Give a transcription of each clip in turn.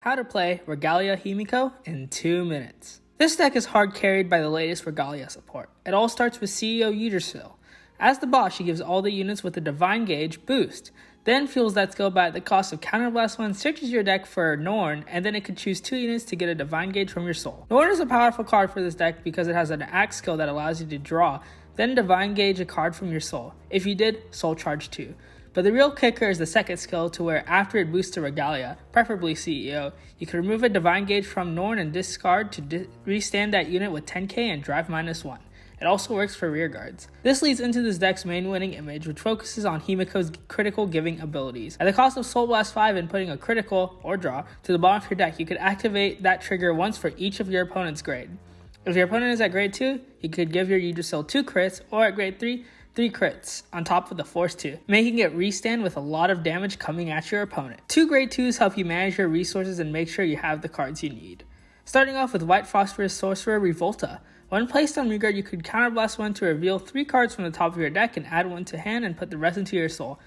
How to play Regalia Himiko in 2 minutes. This deck is hard carried by the latest Regalia support. It all starts with CEO Yggdrasil. As the boss, she gives all the units with a Divine Gauge boost, then fuels that skill by at the cost of Counterblast 1, searches your deck for Norn, and then it can choose 2 units to get a Divine Gauge from your soul. Norn is a powerful card for this deck because it has an axe skill that allows you to draw, then Divine Gauge a card from your soul. If you did, Soul Charge 2. But the real kicker is the second skill, to where after it boosts to Regalia, preferably CEO, you can remove a Divine Gauge from Norn and discard to restand that unit with 10k and drive -1. It also works for rear guards. This leads into this deck's main winning image, which focuses on Himiko's critical giving abilities. At the cost of Soul Blast 5 and putting a critical, or draw, to the bottom of your deck, you could activate that trigger once for each of your opponent's grade. If your opponent is at grade 2, you could give your Yggdrasil 2 crits, or at grade 3, 3 crits, on top of the Force 2, making it restand with a lot of damage coming at your opponent. 2 grade 2s help you manage your resources and make sure you have the cards you need. Starting off with White Phosphorus Sorcerer Revolta. When placed on rear guard, you could Counterblast 1 to reveal 3 cards from the top of your deck and add 1 to hand and put the rest into your soul.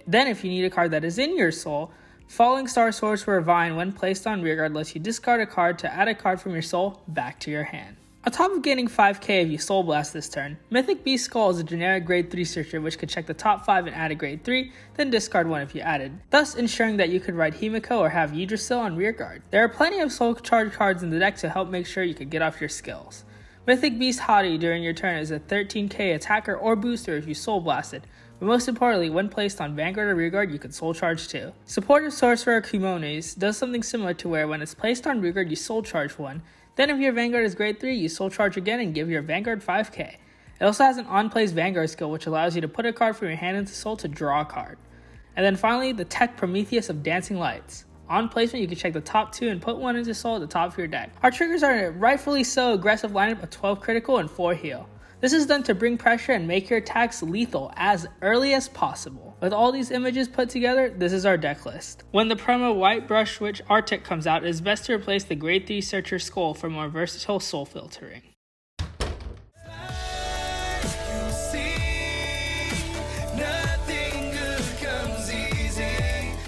Then if you need a card that is in your soul, Falling Star Sorcerer Vine, when placed on rear guard, lets you discard a card to add a card from your soul back to your hand. On top of gaining 5k if you Soul Blast this turn, Mythic Beast Skull is a generic grade 3 searcher which could check the top 5 and add a grade 3, then discard 1 if you added, thus ensuring that you could ride Himiko or have Yggdrasil on rear guard. There are plenty of Soul Charge cards in the deck to help make sure you could get off your skills. Mythic Beast Hottie during your turn is a 13k attacker or booster if you Soul Blasted, but most importantly, when placed on Vanguard or Rearguard, you can Soul Charge too. Supportive Sorcerer Kumones does something similar to where when it's placed on Rearguard, you Soul Charge 1, then if your Vanguard is grade 3, you Soul Charge again and give your Vanguard 5k. It also has an on-place Vanguard skill which allows you to put a card from your hand into soul to draw a card. And then finally, the Tech Prometheus of Dancing Lights. On placement, you can check the top 2 and put 1 into soul at the top of your deck. Our triggers are a rightfully so aggressive lineup of 12 critical and 4 heal. This is done to bring pressure and make your attacks lethal as early as possible. With all these images put together, this is our deck list. When the promo White Brush Witch Arctic comes out, it is best to replace the grade 3 Searcher Skull for more versatile soul filtering.